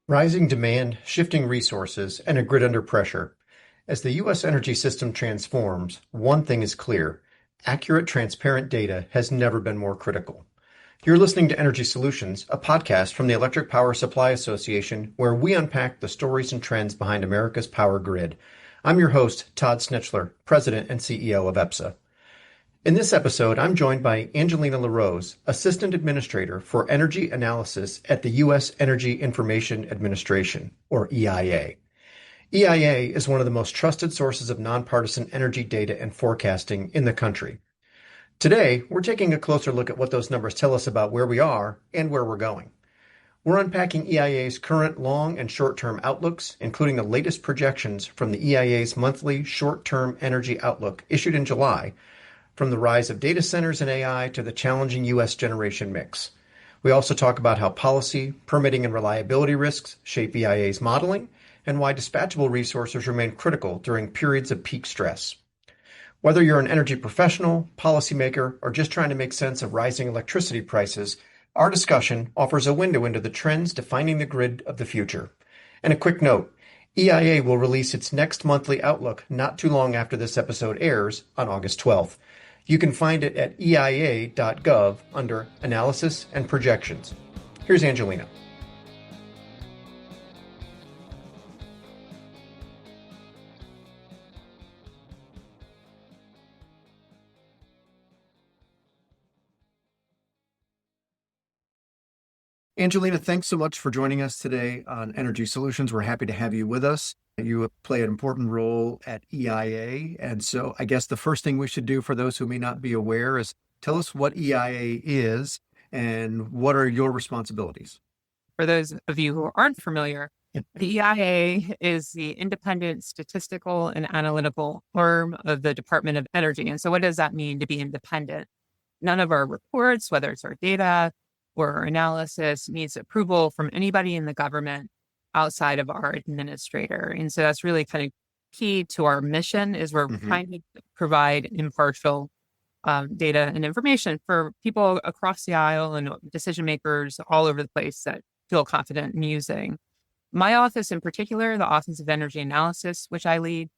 Rising demand, shifting resources, and a grid under pressure. As the U.S. energy system transforms, one thing is clear: accurate, transparent data has never been more critical. You're listening to Energy Solutions, a podcast from the Electric Power Supply Association, where we unpack the stories and trends behind America's power grid. I'm your host, Todd Snitchler, President and CEO of EPSA. In this episode, I'm joined by Angelina LaRose, Assistant Administrator for Energy Analysis at the U.S. Energy Information Administration, or EIA. EIA is one of the most trusted sources of nonpartisan energy data and forecasting in the country. Today, we're taking a closer look at what those numbers tell us about where we are and where we're going. We're unpacking EIA's current long and short-term outlooks, including the latest projections from the EIA's monthly short-term energy outlook issued in July, from the rise of data centers and AI to the challenging U.S. generation mix. We also talk about how policy, permitting, and reliability risks shape EIA's modeling, and why dispatchable resources remain critical during periods of peak stress. Whether you're an energy professional, policymaker, or just trying to make sense of rising electricity prices, our discussion offers a window into the trends defining the grid of the future. And a quick note, EIA will release its next monthly outlook not too long after this episode airs on August 12th. You can find it at eia.gov under Analysis and Projections. Here's Angelina. Angelina, thanks so much for joining us today on Energy Solutions. We're happy to have you with us. You play an important role at EIA. And so I guess the first thing we should do for those who may not be aware is tell us what EIA is and what are your responsibilities. For those of you who aren't familiar, the EIA is the independent statistical and analytical arm of the Department of Energy. And so what does that mean to be independent? None of our reports, whether it's our data or our analysis, needs approval from anybody in the government outside of our administrator. And so that's really kind of key to our mission is we're trying to provide impartial data and information for people across the aisle and decision makers all over the place that feel confident in using. My office in particular, the Office of Energy Analysis, which I lead,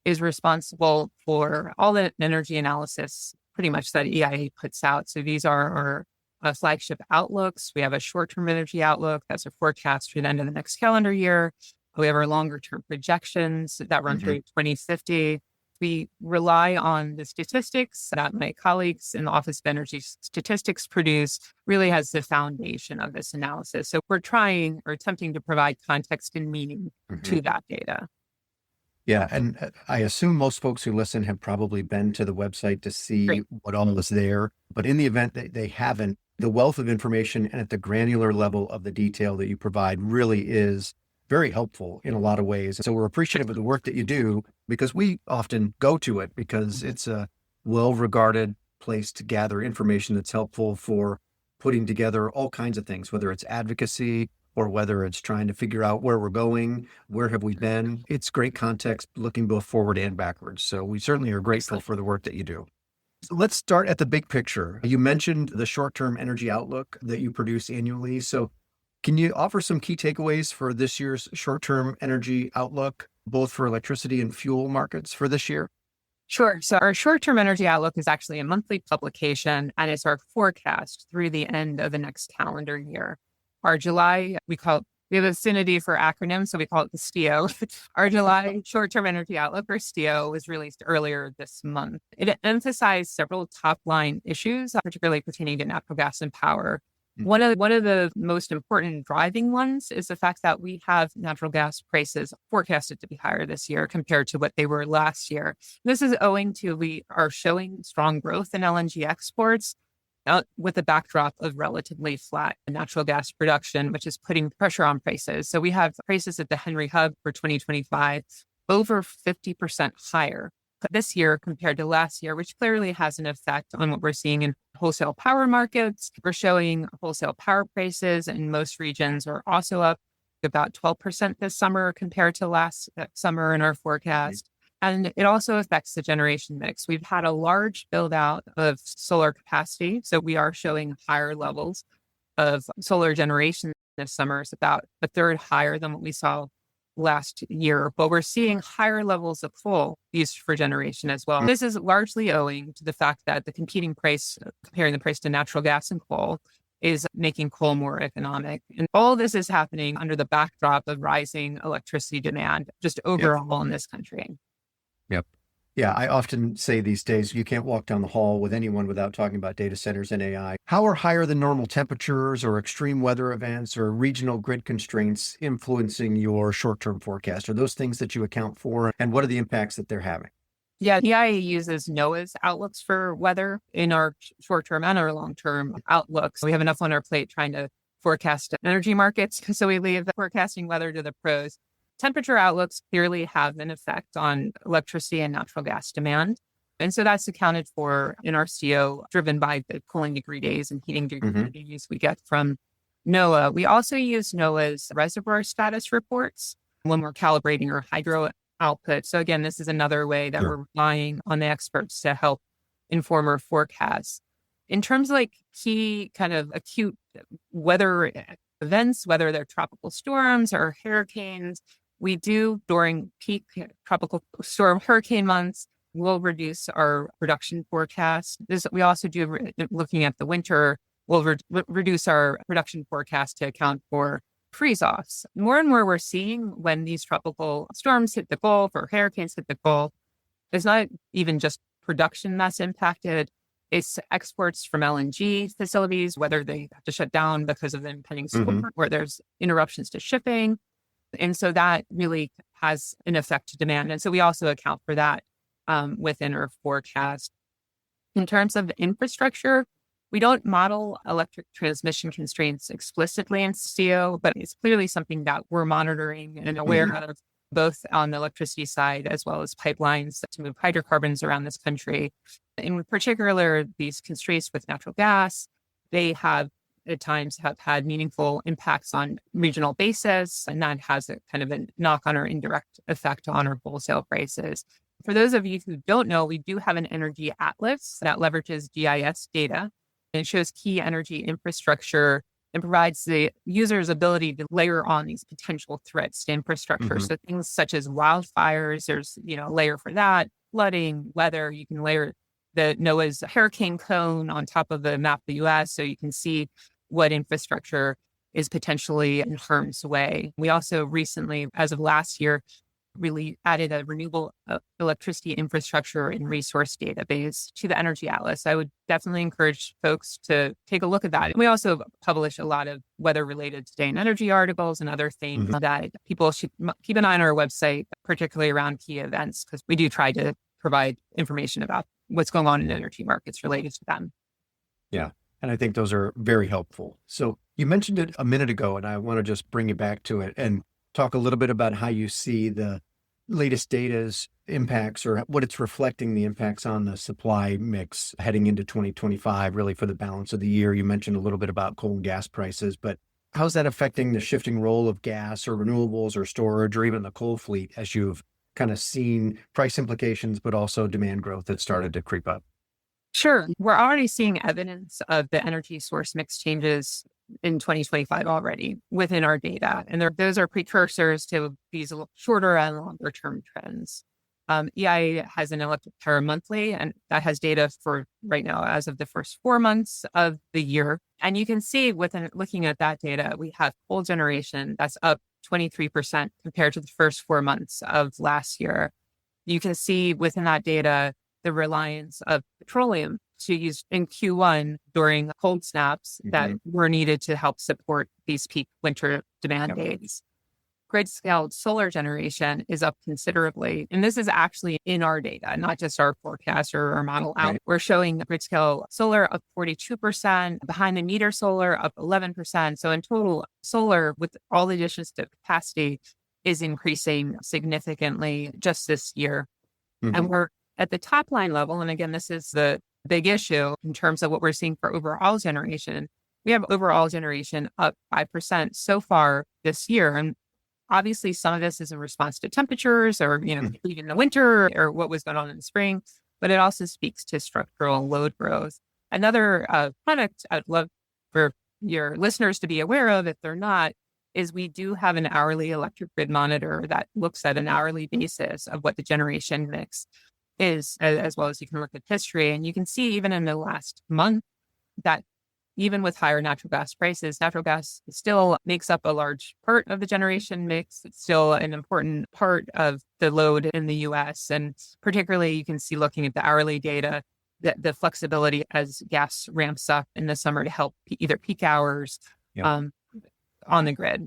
is responsible for all the energy analysis pretty much that EIA puts out. So these are our flagship outlooks. We have a short-term energy outlook. That's a forecast for the end of the next calendar year. We have our longer-term projections that run through 2050. We rely on the statistics that my colleagues in the Office of Energy Statistics produce, really has the foundation of this analysis. So we're trying or attempting to provide context and meaning to that data. Yeah, and I assume most folks who listen have probably been to the website to see what all is there. But in the event that they haven't, the wealth of information and at the granular level of the detail that you provide really is very helpful in a lot of ways. So we're appreciative of the work that you do because we often go to it because it's a well-regarded place to gather information that's helpful for putting together all kinds of things, whether it's advocacy or whether it's trying to figure out where we're going, where have we been. It's great context looking both forward and backwards. So we certainly are grateful for the work that you do. So let's start at the big picture. You mentioned the short-term energy outlook that you produce annually. So can you offer some key takeaways for this year's short-term energy outlook, both for electricity and fuel markets for this year? Sure. So our short-term energy outlook is actually a monthly publication, and it's our forecast through the end of the next calendar year. Our July, we have a affinity for acronyms, so we call it the STIO. Our July short-term energy outlook, or STIO, was released earlier this month. It emphasized several top-line issues, particularly pertaining to natural gas and power. One of the most important driving ones is the fact that we have natural gas prices forecasted to be higher this year compared to what they were last year. This is owing to we are showing strong growth in LNG exports, with a backdrop of relatively flat natural gas production, which is putting pressure on prices. So we have prices at the Henry Hub for 2025 over 50% higher this year compared to last year, which clearly has an effect on what we're seeing in wholesale power markets. We're showing wholesale power prices in most regions are also up about 12% this summer compared to last summer in our forecast. And it also affects the generation mix. We've had a large build out of solar capacity. So we are showing higher levels of solar generation this summer is about a third higher than what we saw last year, but we're seeing higher levels of coal used for generation as well. This is largely owing to the fact that the competing price, comparing the price to natural gas and coal, is making coal more economic. And all this is happening under the backdrop of rising electricity demand, just overall in this country. Yep. Yeah, I often say these days, you can't walk down the hall with anyone without talking about data centers and AI. How are higher than normal temperatures or extreme weather events or regional grid constraints influencing your short-term forecast? Are those things that you account for? And what are the impacts that they're having? Yeah, EIA uses NOAA's outlooks for weather in our short-term and our long-term outlooks. We have enough on our plate trying to forecast energy markets, so we leave forecasting weather to the pros. Temperature outlooks clearly have an effect on electricity and natural gas demand. And so that's accounted for in our CO, driven by the cooling degree days and heating degree days we get from NOAA. We also use NOAA's reservoir status reports when we're calibrating our hydro output. So again, this is another way that we're relying on the experts to help inform our forecasts. In terms of like key kind of acute weather events, whether they're tropical storms or hurricanes, we do during peak tropical storm hurricane months, we'll reduce our production forecast. We also do, looking at the winter, we'll reduce our production forecast to account for freeze-offs. More and more we're seeing when these tropical storms hit the Gulf or hurricanes hit the Gulf, it's not even just production that's impacted. It's exports from LNG facilities, whether they have to shut down because of the impending storm, where there's interruptions to shipping. And so that really has an effect to demand. And so we also account for that within our forecast. In terms of infrastructure, we don't model electric transmission constraints explicitly in CO, but it's clearly something that we're monitoring and aware of, both on the electricity side as well as pipelines to move hydrocarbons around this country. In particular, these constraints with natural gas, they have at times have had meaningful impacts on regional basis, and that has a kind of a knock-on or indirect effect on our wholesale prices. For those of you who don't know, we do have an energy atlas that leverages GIS data, and it shows key energy infrastructure and provides the user's ability to layer on these potential threats to infrastructure. So things such as wildfires, there's a layer for that, flooding, weather. You can layer the NOAA's hurricane cone on top of the map of the U.S. so you can see what infrastructure is potentially in harm's way. We also recently, as of last year, really added a renewable electricity infrastructure and resource database to the Energy Atlas. I would definitely encourage folks to take a look at that. We also publish a lot of weather-related today and energy articles and other things that people should keep an eye on our website, particularly around key events, because we do try to provide information about what's going on in energy markets related to them. Yeah. And I think those are very helpful. So you mentioned it a minute ago, and I want to just bring you back to it and talk a little bit about how you see the latest data's impacts or what it's reflecting the impacts on the supply mix heading into 2025, really for the balance of the year. You mentioned a little bit about coal and gas prices, but how's that affecting the shifting role of gas or renewables or storage or even the coal fleet as you've kind of seen price implications, but also demand growth that started to creep up? Sure. We're already seeing evidence of the energy source mix changes in 2025 already within our data. And those are precursors to these shorter and longer term trends. EIA has an electric power monthly, and that has data for right now as of the first 4 months of the year. And you can see within looking at that data, we have coal generation that's up 23% compared to the first 4 months of last year. You can see within that data the reliance of petroleum to use in Q1 during cold snaps that were needed to help support these peak winter demand days. Grid-scaled solar generation is up considerably. And this is actually in our data, not just our forecast or our model out. We're showing grid-scale solar up 42%, behind-the-meter solar up 11%. So in total, solar, with all the additions to capacity, is increasing significantly just this year. And we're at the top line level, and again, this is the big issue in terms of what we're seeing for overall generation. We have overall generation up 5% so far this year. And obviously, some of this is in response to temperatures or, even the winter or what was going on in the spring, but it also speaks to structural load growth. Another product I'd love for your listeners to be aware of, if they're not, is we do have an hourly electric grid monitor that looks at an hourly basis of what the generation mix is, as well as you can look at history. And you can see even in the last month that even with higher natural gas prices, natural gas still makes up a large part of the generation mix. It's still an important part of the load in the US. And particularly, you can see looking at the hourly data, that the flexibility as gas ramps up in the summer to help either peak hours on the grid.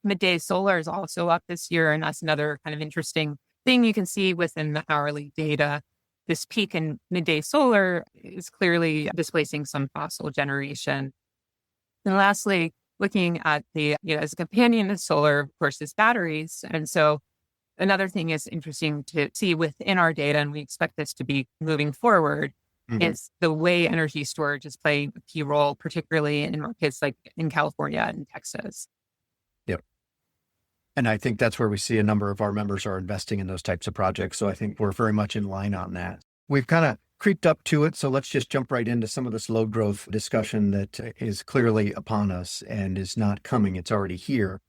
Midday solar is also up this year, and that's another kind of interesting thing you can see within the hourly data. This peak in midday solar is clearly displacing some fossil generation. And lastly, looking at as a companion to solar, of course, is batteries. And so another thing is interesting to see within our data, and we expect this to be moving forward, is the way energy storage is playing a key role, particularly in markets like in California and Texas. Yep. And I think that's where we see a number of our members are investing in those types of projects. So I think we're very much in line on that. We've kind of creeped up to it. So let's just jump right into some of this load growth discussion that is clearly upon us and is not coming. It's already here.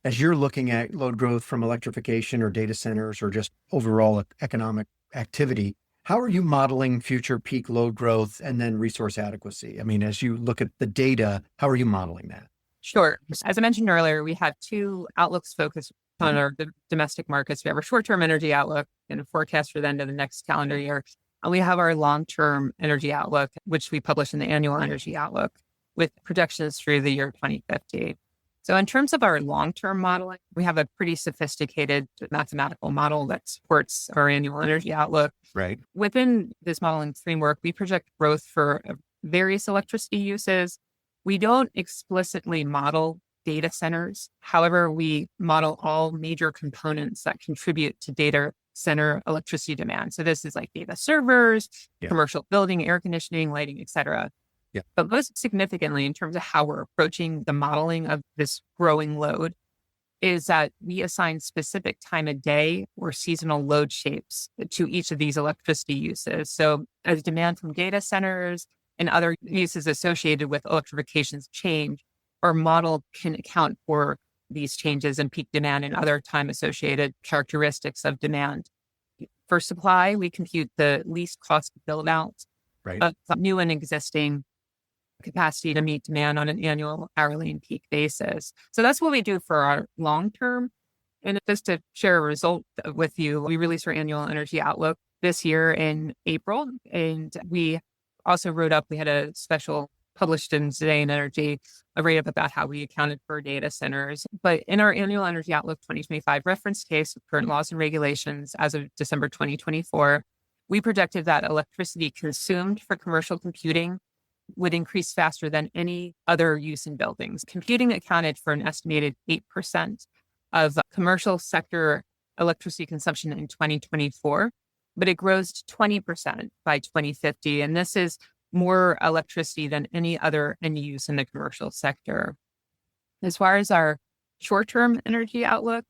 As you're looking at load growth from electrification or data centers or just overall economic activity, how are you modeling future peak load growth and then resource adequacy? I mean, as you look at the data, how are you modeling that? Sure. As I mentioned earlier, we have two outlooks focused on our domestic markets. We have our short-term energy outlook and a forecast for the end of the next calendar year. And we have our long-term energy outlook, which we publish in the annual energy outlook with projections through the year 2050. So in terms of our long-term modeling, we have a pretty sophisticated mathematical model that supports our annual energy outlook. Right. Within this modeling framework, we project growth for various electricity uses. We don't explicitly model data centers. However, we model all major components that contribute to data center electricity demand. So this is like data servers, commercial building, air conditioning, lighting, et cetera. Yeah. But most significantly, in terms of how we're approaching the modeling of this growing load, is that we assign specific time of day or seasonal load shapes to each of these electricity uses. So as demand from data centers and other uses associated with electrification's change, our model can account for these changes in peak demand and other time-associated characteristics of demand. For supply, we compute the least cost build-out of new and existing capacity to meet demand on an annual, hourly, and peak basis. So that's what we do for our long-term. And just to share a result with you, we released our annual energy outlook this year in April, and we also we had a special published in Today in Energy, a write-up about how we accounted for data centers. But in our annual energy outlook 2025 reference case of current laws and regulations as of December 2024, we projected that electricity consumed for commercial computing would increase faster than any other use in buildings. Computing accounted for an estimated 8% of commercial sector electricity consumption in 2024, but it grows to 20% by 2050. And this is more electricity than any other end use in the commercial sector. As far as our short-term energy outlook,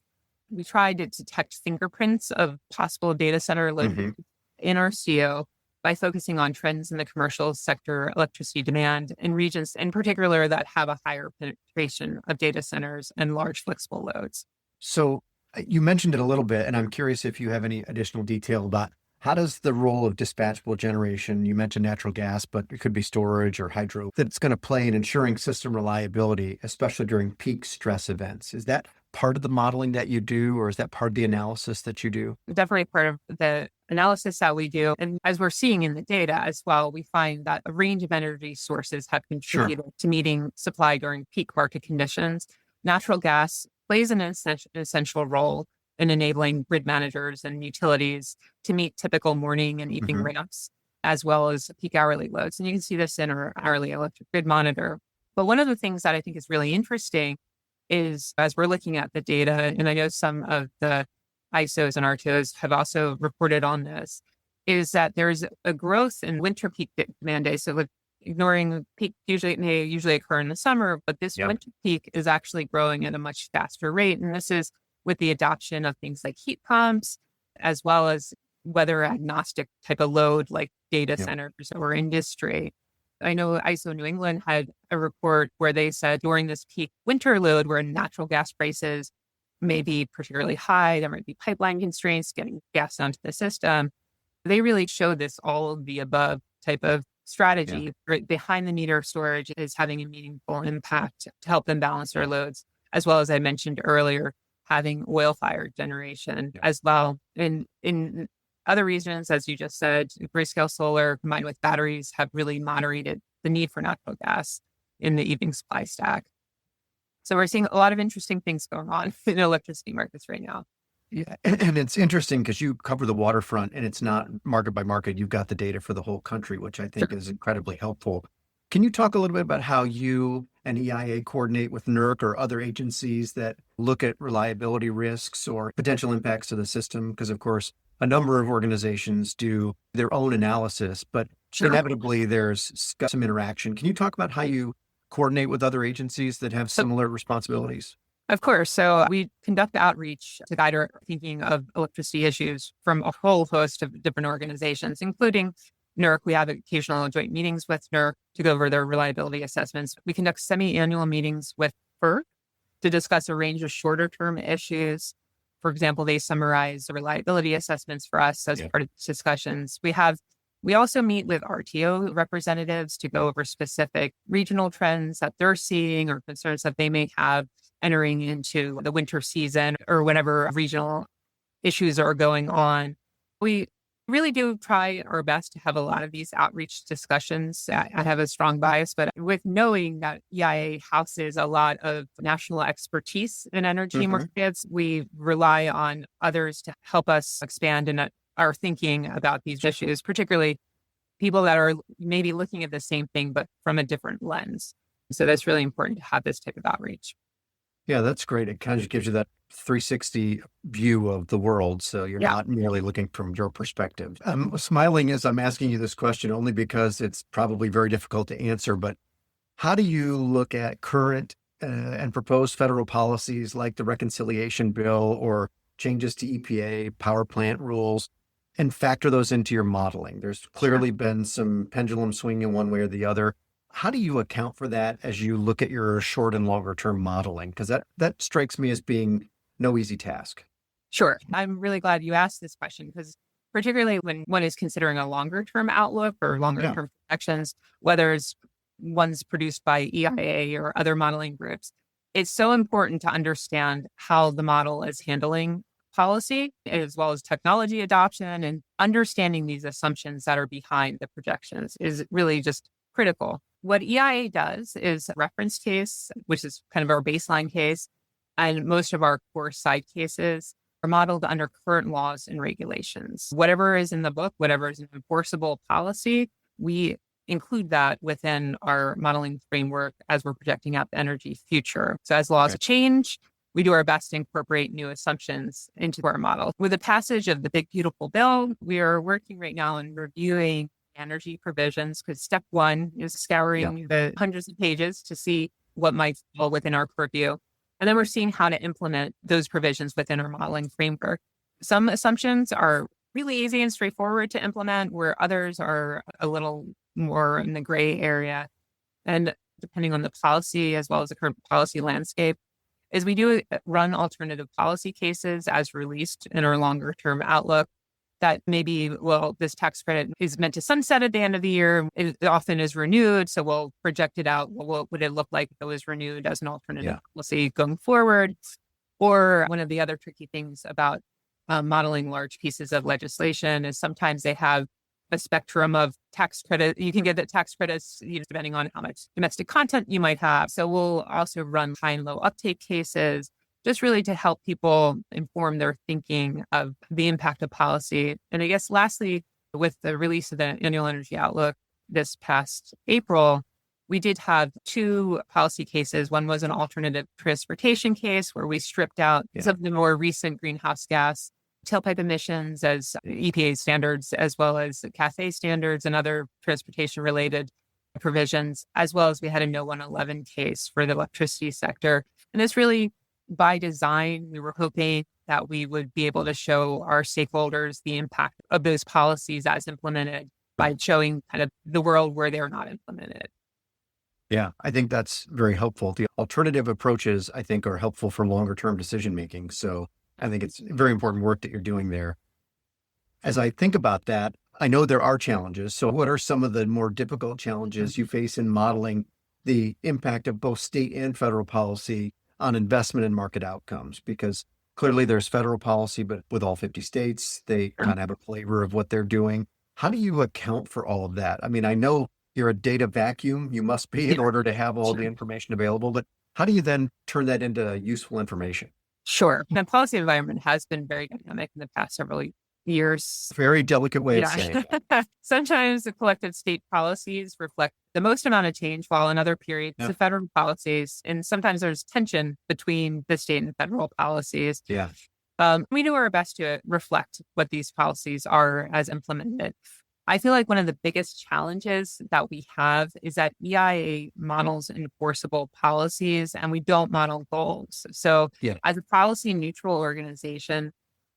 we tried to detect fingerprints of possible data center load in our CO by focusing on trends in the commercial sector electricity demand in regions in particular that have a higher penetration of data centers and large flexible loads. So you mentioned it a little bit, and I'm curious if you have any additional detail about how does the role of dispatchable generation, you mentioned natural gas, but it could be storage or hydro, that it's going to play in ensuring system reliability, especially during peak stress events. Is that part of the modeling that you do, or is that part of the analysis that you do? Definitely part of the analysis that we do. And as we're seeing in the data as well, we find that a range of energy sources have contributed to meeting supply during peak market conditions. Natural gas plays an essential role in enabling grid managers and utilities to meet typical morning and evening ramps, as well as peak hourly loads. And you can see this in our hourly electric grid monitor. But one of the things that I think is really interesting is, as we're looking at the data, and I know some of the ISOs and RTOs have also reported on this, is that there's a growth in winter peak demand days. So ignoring peak may usually occur in the summer, but this winter peak is actually growing at a much faster rate. And this is with the adoption of things like heat pumps, as well as weather agnostic type of load like data centers or industry. I know ISO New England had a report where they said during this peak winter load where natural gas prices may be particularly high, there might be pipeline constraints getting gas onto the system. They really showed this all of the above type of strategy. Right behind the meter storage is having a meaningful impact to help them balance their loads, as well as I mentioned earlier, having oil-fired generation as well. In other regions, as you just said, gray-scale solar combined with batteries have really moderated the need for natural gas in the evening supply stack. So we're seeing a lot of interesting things going on in electricity markets right now. Yeah. And it's interesting because you cover the waterfront and it's not market by market. You've got the data for the whole country, which I think is incredibly helpful. Can you talk a little bit about how you and EIA coordinate with NERC or other agencies that look at reliability risks or potential impacts to the system? Because, of course, a number of organizations do their own analysis, but inevitably there's some interaction. Can you talk about how you coordinate with other agencies that have similar responsibilities? Of course. So we conduct outreach to guide our thinking of electricity issues from a whole host of different organizations, including NERC. We have occasional joint meetings with NERC to go over their reliability assessments. We conduct semi-annual meetings with FERC to discuss a range of shorter-term issues. For example, they summarize the reliability assessments for us as part of discussions. We also meet with RTO representatives to go over specific regional trends that they're seeing or concerns that they may have entering into the winter season or whenever regional issues are going on. We really do try our best to have a lot of these outreach discussions. I have a strong bias, but with knowing that EIA houses a lot of national expertise in energy markets, we rely on others to help us expand in our thinking about these issues, particularly people that are maybe looking at the same thing, but from a different lens. So that's really important to have this type of outreach. Yeah, that's great. It kind of just gives you that 360 view of the world. So you're not merely looking from your perspective. I'm smiling as I'm asking you this question only because it's probably very difficult to answer, but how do you look at current and proposed federal policies like the reconciliation bill or changes to EPA power plant rules and factor those into your modeling? There's clearly been some pendulum swinging one way or the other. How do you account for that as you look at your short and longer term modeling? Because that strikes me as being no easy task. Sure. I'm really glad you asked this question because particularly when one is considering a longer term outlook or longer term projections, whether it's ones produced by EIA or other modeling groups, it's so important to understand how the model is handling policy as well as technology adoption, and understanding these assumptions that are behind the projections is really just critical. What EIA does is reference case, which is kind of our baseline case, and most of our core side cases are modeled under current laws and regulations. Whatever is in the book, whatever is an enforceable policy, we include that within our modeling framework as we're projecting out the energy future. So as laws change, we do our best to incorporate new assumptions into our model. With the passage of the Big Beautiful Bill, we are working right now on reviewing energy provisions because step one is scouring the hundreds of pages to see what might fall within our purview. And then we're seeing how to implement those provisions within our modeling framework. Some assumptions are really easy and straightforward to implement, where others are a little more in the gray area. And depending on the policy as well as the current policy landscape, is we do run alternative policy cases as released in our longer term outlook that maybe, well, this tax credit is meant to sunset at the end of the year. It often is renewed. So we'll project it out. What would it look like if it was renewed as an alternative policy going forward? Or one of the other tricky things about modeling large pieces of legislation is sometimes they have a spectrum of tax credit. You can get the tax credits depending on how much domestic content you might have. So we'll also run high and low uptake cases, just really to help people inform their thinking of the impact of policy. And I guess lastly, with the release of the annual energy outlook this past April, we did have two policy cases. One was an alternative transportation case where we stripped out some of the more recent greenhouse gas tailpipe emissions as EPA standards, as well as CAFE standards and other transportation related provisions, as well as we had a No 111 case for the electricity sector. And this really, by design, we were hoping that we would be able to show our stakeholders the impact of those policies as implemented by showing kind of the world where they're not implemented. Yeah, I think that's very helpful. The alternative approaches, I think, are helpful for longer term decision making. So I think it's very important work that you're doing there. As I think about that, I know there are challenges. So what are some of the more difficult challenges you face in modeling the impact of both state and federal policy on investment and market outcomes? Because clearly there's federal policy, but with all 50 states, they kind of have a flavor of what they're doing. How do you account for all of that? I mean, I know you're a data vacuum. You must be in order to have all the information available, but how do you then turn that into useful information? Sure. The policy environment has been very dynamic in the past several years. Very delicate way of saying that. Sometimes the collective state policies reflect the most amount of change, while in other periods, the federal policies, and sometimes there's tension between the state and federal policies. Yeah. We do our best to reflect what these policies are as implemented. I feel like one of the biggest challenges that we have is that EIA models enforceable policies and we don't model goals. So as a policy neutral organization,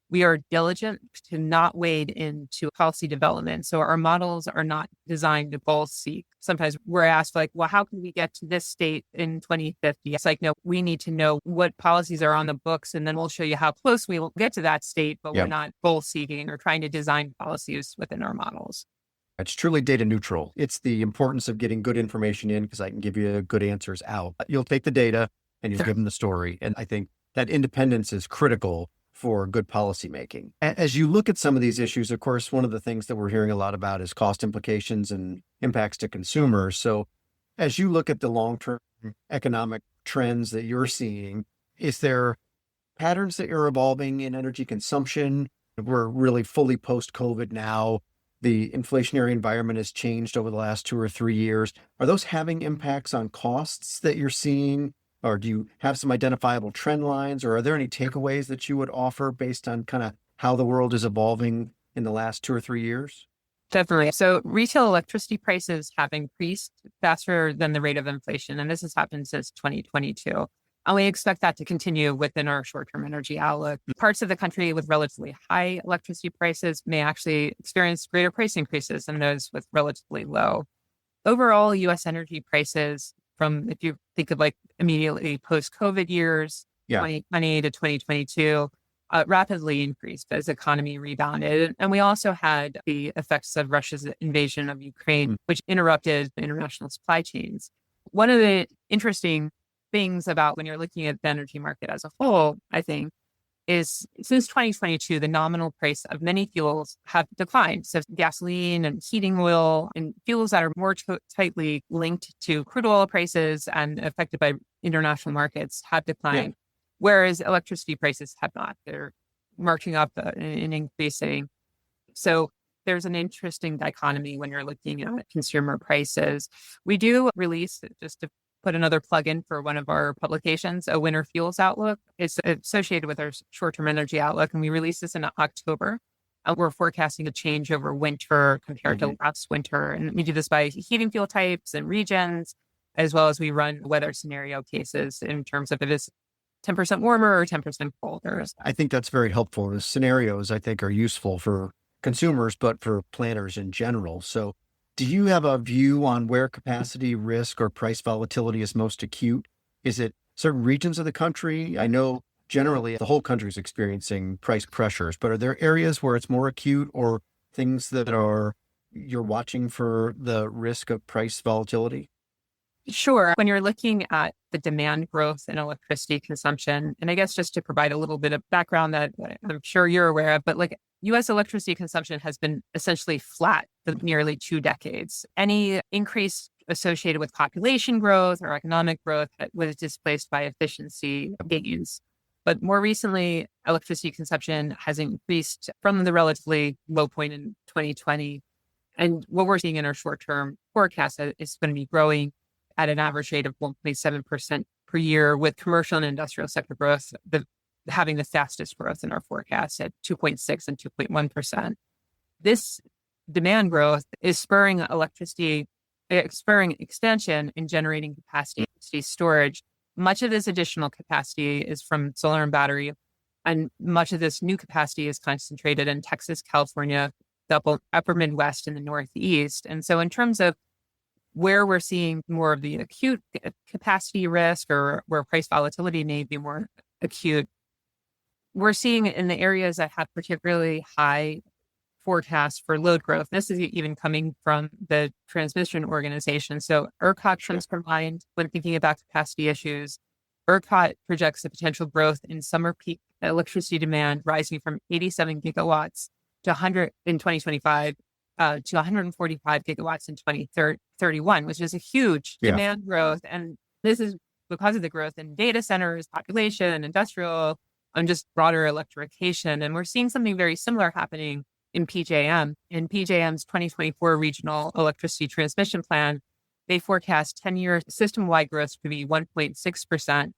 we are diligent to not wade into policy development. So our models are not designed to goal seek. Sometimes we're asked like, well, how can we get to this state in 2050? It's like, no, we need to know what policies are on the books, and then we'll show you how close we will get to that state, but we're not goal seeking or trying to design policies within our models. It's truly data neutral. It's the importance of getting good information in because I can give you good answers out. You'll take the data and you'll give them the story. And I think that independence is critical for good policymaking. As you look at some of these issues, of course, one of the things that we're hearing a lot about is cost implications and impacts to consumers. So as you look at the long-term economic trends that you're seeing, is there patterns that you're evolving in energy consumption? We're really fully post-COVID now. The inflationary environment has changed over the last 2 or 3 years. Are those having impacts on costs that you're seeing? Or do you have some identifiable trend lines? Or are there any takeaways that you would offer based on kind of how the world is evolving in the last 2 or 3 years? Definitely. So retail electricity prices have increased faster than the rate of inflation. And this has happened since 2022. And we expect that to continue within our short-term energy outlook. Parts of the country with relatively high electricity prices may actually experience greater price increases than those with relatively low. Overall, U.S. energy prices from, if you think of like immediately post-COVID years, 2020 to 2022, rapidly increased as the economy rebounded. And we also had the effects of Russia's invasion of Ukraine, which interrupted the international supply chains. One of the interesting things about when you're looking at the energy market as a whole, I think, is since 2022, the nominal price of many fuels have declined. So gasoline and heating oil and fuels that are more tightly linked to crude oil prices and affected by international markets have declined, whereas electricity prices have not. They're marching up and increasing. So there's an interesting dichotomy when you're looking at consumer prices. We do release, just to put another plug in for one of our publications, a winter fuels outlook. It's associated with our short-term energy outlook, and we released this in October. We're forecasting a change over winter compared to last winter. And we do this by heating fuel types and regions, as well as we run weather scenario cases in terms of if it's 10% warmer or 10% colder. I think that's very helpful. The scenarios, I think, are useful for consumers, but for planners in general. So do you have a view on where capacity risk or price volatility is most acute? Is it certain regions of the country? I know generally the whole country is experiencing price pressures, but are there areas where it's more acute or things that you're watching for the risk of price volatility? Sure. When you're looking at the demand growth in electricity consumption, and I guess just to provide a little bit of background that I'm sure you're aware of, but like U.S. electricity consumption has been essentially flat for nearly 2 decades. Any increase associated with population growth or economic growth was displaced by efficiency gains. But more recently, electricity consumption has increased from the relatively low point in 2020. And what we're seeing in our short-term forecast is going to be growing at an average rate of 1.7% per year, with commercial and industrial sector growth having the fastest growth in our forecast at 2.6 and 2.1%. This demand growth is spurring expansion in generating capacity storage. Much of this additional capacity is from solar and battery, and much of this new capacity is concentrated in Texas, California, the upper Midwest and the Northeast. And so in terms of where we're seeing more of the acute capacity risk or where price volatility may be more acute, we're seeing in the areas that have particularly high forecasts for load growth. This is even coming from the transmission organization. So ERCOT comes to mind when thinking about capacity issues. ERCOT projects the potential growth in summer peak electricity demand rising from 87 gigawatts to 100 in 2025 to 145 gigawatts in 2031, which is a huge demand growth. And this is because of the growth in data centers, population, industrial, and just broader electrification. And we're seeing something very similar happening in PJM. In PJM's 2024 Regional Electricity Transmission Plan, they forecast 10-year system-wide growth to be 1.6%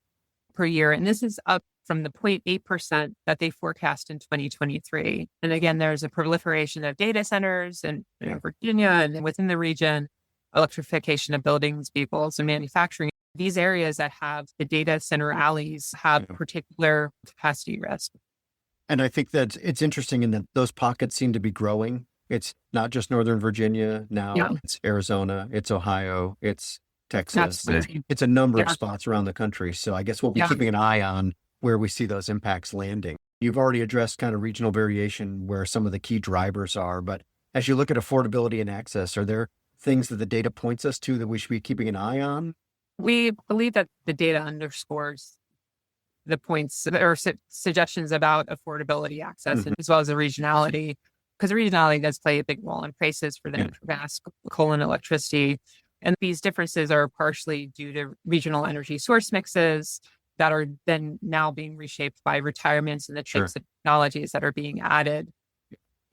per year. And this is up from the 0.8% that they forecast in 2023. And again, there's a proliferation of data centers in Virginia and within the region, electrification of buildings, vehicles, and manufacturing. These areas that have the data center alleys have particular capacity risk. And I think that it's interesting in that those pockets seem to be growing. It's not just Northern Virginia now, it's Arizona, it's Ohio, it's Texas. It's a number of spots around the country. So I guess we'll be keeping an eye on where we see those impacts landing. You've already addressed kind of regional variation where some of the key drivers are, but as you look at affordability and access, are there things that the data points us to that we should be keeping an eye on? We believe that the data underscores the points or suggestions about affordability, access, as well as the regionality, because regionality does play a big role in prices for the natural gas, coal, and electricity. And these differences are partially due to regional energy source mixes that are then now being reshaped by retirements and the types of technologies that are being added.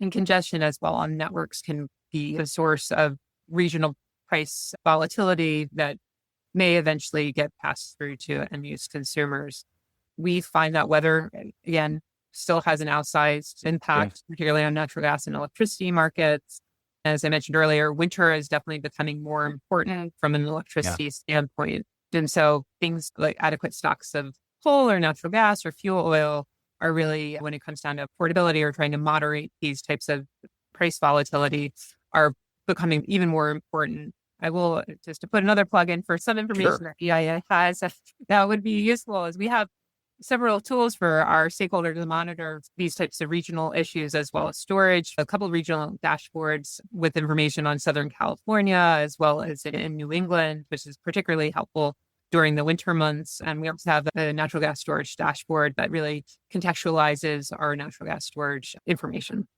And congestion as well on networks can be a source of regional price volatility that may eventually get passed through to end-use consumers. We find that weather, again, still has an outsized impact, particularly on natural gas and electricity markets. As I mentioned earlier, winter is definitely becoming more important from an electricity standpoint. And so things like adequate stocks of coal or natural gas or fuel oil are really, when it comes down to affordability or trying to moderate these types of price volatility, are becoming even more important. I will, just to put another plug in for some information that EIA has that would be useful, is we have several tools for our stakeholders to monitor these types of regional issues, as well as storage, a couple of regional dashboards with information on Southern California, as well as in New England, which is particularly helpful during the winter months. And we also have a natural gas storage dashboard that really contextualizes our natural gas storage information.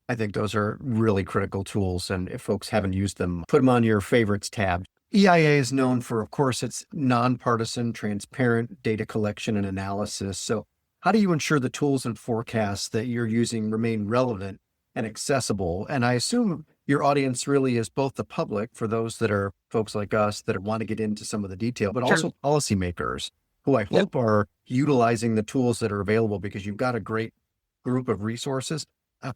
I think those are really critical tools. And if folks haven't used them, put them on your favorites tab. EIA is known for, of course, its nonpartisan, transparent data collection and analysis. So how do you ensure the tools and forecasts that you're using remain relevant and accessible? And I assume your audience really is both the public, for those that are folks like us that want to get into some of the detail, but also policymakers who I hope are utilizing the tools that are available, because you've got a great group of resources.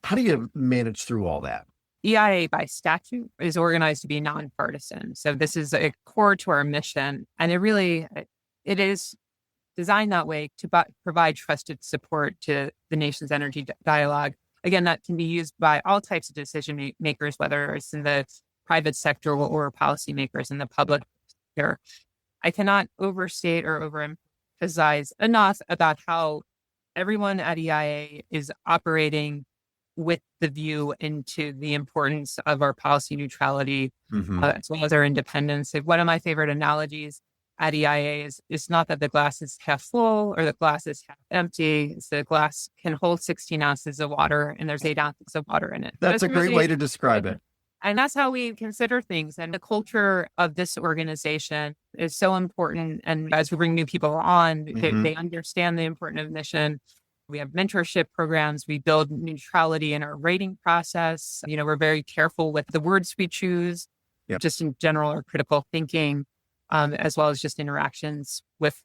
How do you manage through all that? EIA by statute is organized to be nonpartisan. So this is a core to our mission. And it is designed that way to provide trusted support to the nation's energy dialogue. Again, that can be used by all types of decision makers, whether it's in the private sector or policymakers in the public sector. I cannot overstate or overemphasize enough about how everyone at EIA is operating with the view into the importance of our policy neutrality, as well as our independence. One of my favorite analogies at EIA is it's not that the glass is half full or the glass is half empty. It's the glass can hold 16 ounces of water and there's 8 ounces of water in it. That's a great way to describe it. And that's how we consider things. And the culture of this organization is so important. And as we bring new people on, they understand the importance of mission. We have mentorship programs. We build neutrality in our rating process. We're very careful with the words we choose, just in general, our critical thinking, as well as just interactions with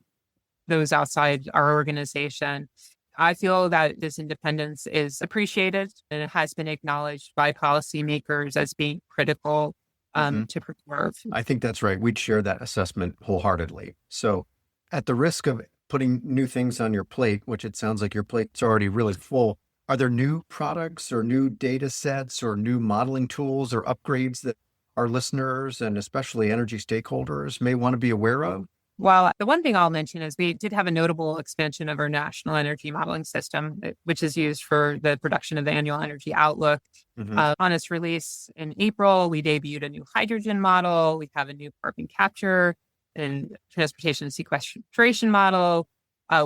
those outside our organization. I feel that this independence is appreciated and it has been acknowledged by policymakers as being critical to preserve. I think that's right. We'd share that assessment wholeheartedly. So at the risk of putting new things on your plate, which it sounds like your plate's already really full, Are there new products or new data sets or new modeling tools or upgrades that our listeners and especially energy stakeholders may want to be aware of? Well, the one thing I'll mention is we did have a notable expansion of our national energy modeling system, which is used for the production of the annual energy outlook. On its release in April, we debuted a new hydrogen model. We have a new carbon capture and transportation sequestration model.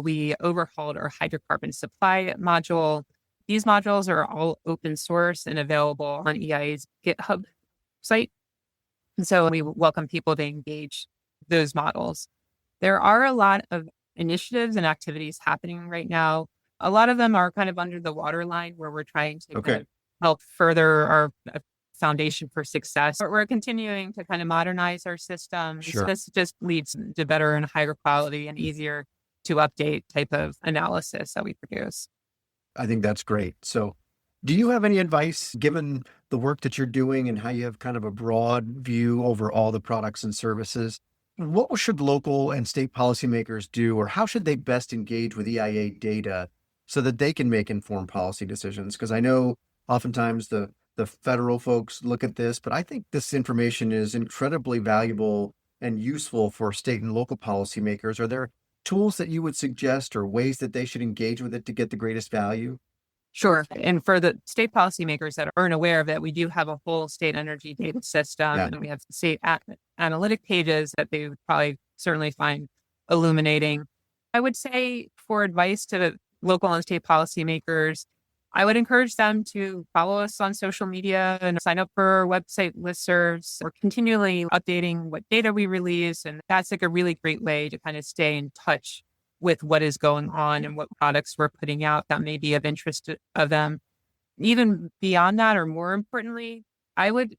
We overhauled our hydrocarbon supply module. These modules are all open source and available on EIA's GitHub site. And so we welcome people to engage those models. There are a lot of initiatives and activities happening right now. A lot of them are kind of under the waterline where we're trying to kind of help further our foundation for success. But we're continuing to kind of modernize our systems. Sure. This just leads to better and higher quality and easier to update type of analysis that we produce. I think that's great. So do you have any advice, given the work that you're doing and how you have kind of a broad view over all the products and services? What should local and state policymakers do, or how should they best engage with EIA data so that they can make informed policy decisions? Because I know oftentimes the federal folks look at this, but I think this information is incredibly valuable and useful for state and local policymakers. Are there tools that you would suggest or ways that they should engage with it to get the greatest value? Sure. And for the state policymakers that aren't aware of it, we do have a whole state energy data system, and we have state analytic pages that they would probably certainly find illuminating. I would say for advice to the local and state policymakers, I would encourage them to follow us on social media and sign up for our website listservs. We're continually updating what data we release, and that's like a really great way to kind of stay in touch with what is going on and what products we're putting out that may be of interest of them. Even beyond that, or more importantly, I would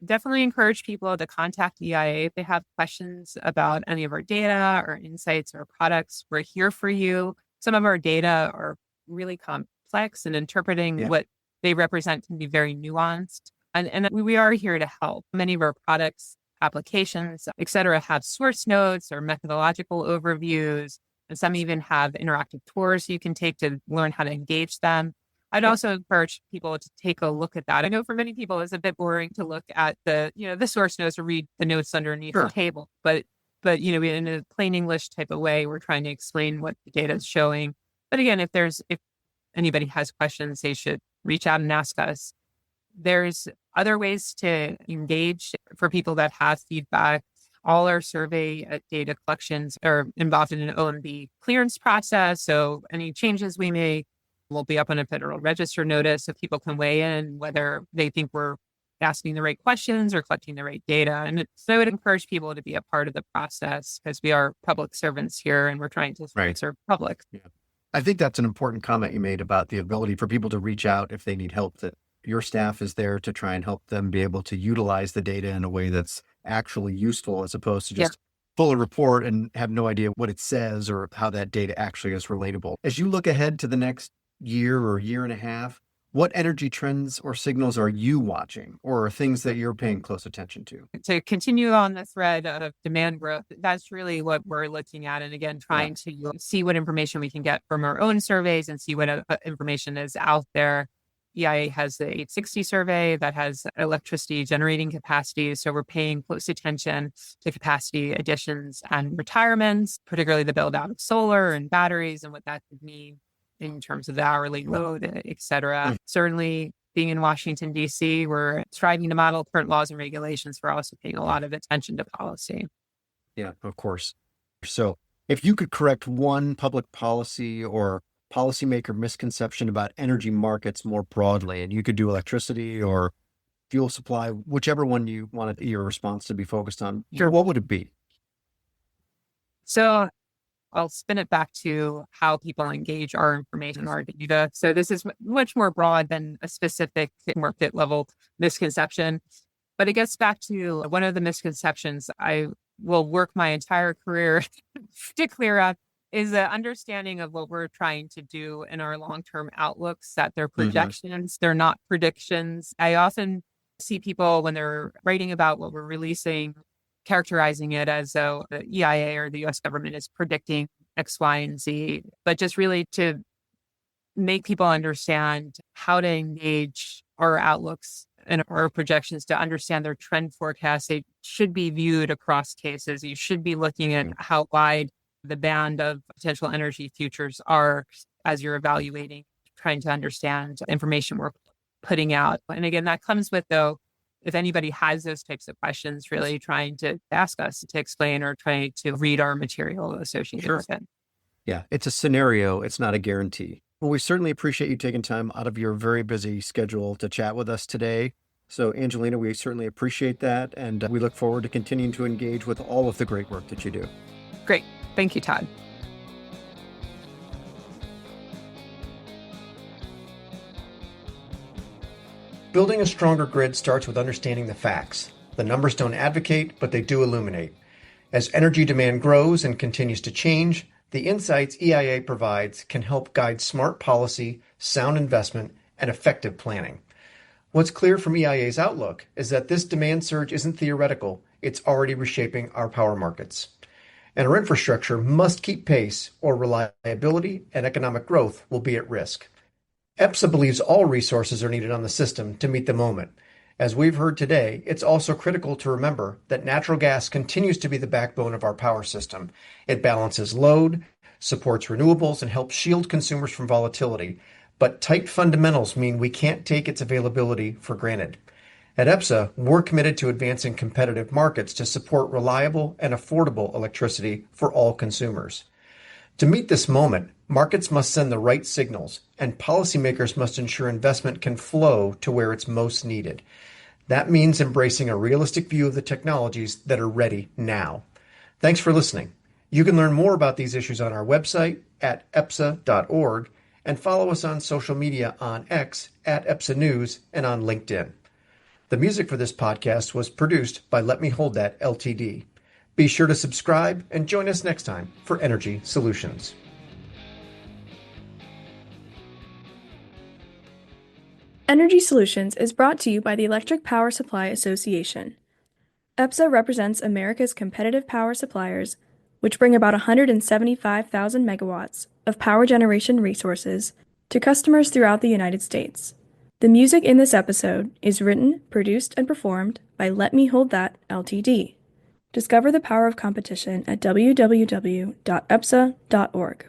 definitely encourage people to contact EIA if they have questions about any of our data or insights or products. We're here for you. Some of our data are really complex, and interpreting what they represent can be very nuanced. And we are here to help. Many of our products, applications, et cetera, have source notes or methodological overviews. And some even have interactive tours you can take to learn how to engage them. I'd also encourage people to take a look at that. I know for many people it's a bit boring to look at the source notes or read the notes underneath the table. But in a plain English type of way, we're trying to explain what the data is showing. But again, if anybody has questions, they should reach out and ask us. There's other ways to engage for people that have feedback. All our survey data collections are involved in an OMB clearance process. So any changes we make will be up on a Federal Register notice so people can weigh in whether they think we're asking the right questions or collecting the right data. And so I would encourage people to be a part of the process because we are public servants here and we're trying to serve public. Yeah. I think that's an important comment you made about the ability for people to reach out if they need help, that your staff is there to try and help them be able to utilize the data in a way that's actually useful, as opposed to just pull a report and have no idea what it says or how that data actually is relatable. As you look ahead to the next year or year and a half, what energy trends or signals are you watching, or things that you're paying close attention to? To continue on the thread of demand growth, that's really what we're looking at. And again, trying to see what information we can get from our own surveys and see what information is out there. EIA has the 860 survey that has electricity generating capacity. So we're paying close attention to capacity additions and retirements, particularly the build out of solar and batteries and what that could mean in terms of the hourly load, et cetera. Certainly being in Washington, D.C., we're striving to model current laws and regulations. We're also paying a lot of attention to policy. Yeah, of course. So if you could correct one public policy or policymaker misconception about energy markets more broadly, and you could do electricity or fuel supply, whichever one you wanted your response to be focused on, what would it be? So I'll spin it back to how people engage our information, our data. So this is much more broad than a specific market level misconception, but it gets back to one of the misconceptions I will work my entire career to clear up is the understanding of what we're trying to do in our long-term outlooks, that they're projections, they're not predictions. I often see people when they're writing about what we're releasing, characterizing it as though the EIA or the US government is predicting X, Y, and Z, but just really to make people understand how to engage our outlooks and our projections to understand their trend forecasts. They should be viewed across cases. You should be looking at how wide the band of potential energy futures are as you're evaluating, trying to understand information we're putting out. And again, that comes with, though, if anybody has those types of questions, really trying to ask us to explain or try to read our material associated with it. Yeah, it's a scenario. It's not a guarantee. Well, we certainly appreciate you taking time out of your very busy schedule to chat with us today. So, Angelina, we certainly appreciate that. And we look forward to continuing to engage with all of the great work that you do. Great. Thank you, Todd. Building a stronger grid starts with understanding the facts. The numbers don't advocate, but they do illuminate. As energy demand grows and continues to change, the insights EIA provides can help guide smart policy, sound investment, and effective planning. What's clear from EIA's outlook is that this demand surge isn't theoretical, it's already reshaping our power markets. And our infrastructure must keep pace, or reliability and economic growth will be at risk. EPSA believes all resources are needed on the system to meet the moment. As we've heard today, it's also critical to remember that natural gas continues to be the backbone of our power system. It balances load, supports renewables, and helps shield consumers from volatility. But tight fundamentals mean we can't take its availability for granted. At EPSA, we're committed to advancing competitive markets to support reliable and affordable electricity for all consumers. To meet this moment, markets must send the right signals, and policymakers must ensure investment can flow to where it's most needed. That means embracing a realistic view of the technologies that are ready now. Thanks for listening. You can learn more about these issues on our website at epsa.org and follow us on social media on X at EPSA News and on LinkedIn. The music for this podcast was produced by Let Me Hold That Ltd. Be sure to subscribe and join us next time for Energy Solutions. Energy Solutions is brought to you by the Electric Power Supply Association. EPSA represents America's competitive power suppliers, which bring about 175,000 megawatts of power generation resources to customers throughout the United States. The music in this episode is written, produced, and performed by Let Me Hold That Ltd. Discover the power of competition at www.epsa.org.